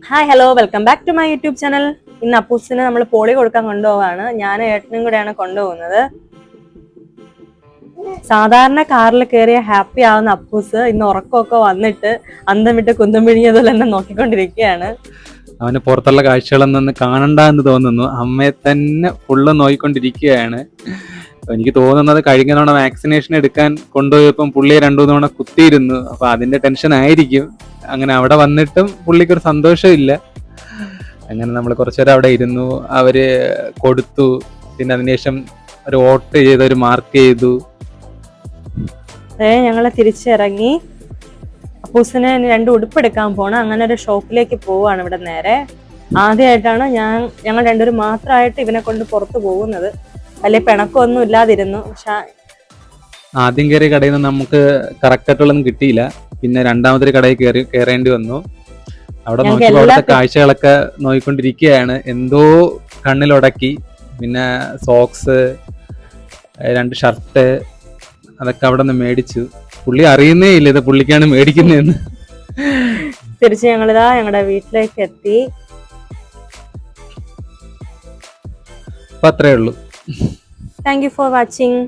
Hi hello welcome back to my YouTube channel. ഇന്ന് അപ്പൂസിന് നമ്മൾ പോളി കൊടുക്കാൻ കൊണ്ടുപോവാണ്. ഞാനും ഏട്ടനും കൂടെയാണ് കൊണ്ടുപോകുന്നത്. സാധാരണ കാറിൽ കയറിയ ഹാപ്പി ആവുന്ന അപ്പൂസ് ഇന്ന് ഉറക്കമൊക്കെ വന്നിട്ട് അന്തം വിട്ട് കുന്തം പിഴിഞ്ഞതുപോലെ തന്നെ നോക്കിക്കൊണ്ടിരിക്കുകയാണ്. അവന് പുറത്തുള്ള കാഴ്ചകളൊന്നും കാണണ്ട എന്ന് തോന്നുന്നു. അമ്മയെ തന്നെ ഫുള്ള് നോക്കിക്കൊണ്ടിരിക്കുകയാണ്. എനിക്ക് തോന്നുന്നത് കഴിഞ്ഞ തവണ വാക്സിനേഷൻ എടുക്കാൻ കൊണ്ടുപോയപ്പം പുള്ളിയെ 2-3 തവണ കുത്തിയിരുന്നു. അപ്പൊ അതിന്റെ ടെൻഷൻ ആയിരിക്കും. അങ്ങനെ അവിടെ വന്നിട്ടും പുള്ളിക്കൊരു സന്തോഷമില്ല. അങ്ങനെ നമ്മൾ കുറച്ചുനേരം അവിടെ ഇരുന്നു, അവര് കൊടുത്തു. പിന്നെ അതിനുശേഷം ഒരു വോട്ട് ചെയ്ത് ഒരു മാർക്ക് ചെയ്തു. ഞങ്ങള് തിരിച്ചിറങ്ങി. അപ്പൂസിന് 2 ഉടുപ്പ് എടുക്കാൻ പോണം. അങ്ങനെ ഒരു ഷോപ്പിലേക്ക് പോവാണ്. ഇവിടെ നേരെ ആദ്യമായിട്ടാണ് ഞങ്ങൾ രണ്ടുപേരും മാത്രമായിട്ട് ഇവനെ കൊണ്ട് പുറത്തു പോകുന്നത്. വലിയ പിണക്കമൊന്നും ഇല്ലാതിരുന്നു. പക്ഷെ ആദ്യം കയറിയ കടയിൽ നിന്ന് നമുക്ക് കറക്റ്റ് ആയിട്ടുള്ളൊന്നും കിട്ടിയില്ല. പിന്നെ രണ്ടാമതൊരു കടയിൽ കയറേണ്ടി വന്നു. അവിടെ നോക്കിയപ്പോൾ അവിടുത്തെ കാഴ്ചകളൊക്കെ നോക്കിക്കൊണ്ടിരിക്കുകയാണ്. എന്തോ കണ്ണിലുടക്കി. പിന്നെ സോക്സ്, 2 ഷർട്ട്, അതൊക്കെ അവിടെ നിന്ന് മേടിച്ചു. പുള്ളി അറിയുന്നേ ഇല്ല ഇത് പുള്ളിക്കാണ് മേടിക്കുന്നതെന്ന്. തിരിച്ച് ഞങ്ങളിതാ ഞങ്ങളുടെ വീട്ടിലേക്ക് എത്തി. അപ്പൊ അത്രേ ഉള്ളൂ. Thank you for watching.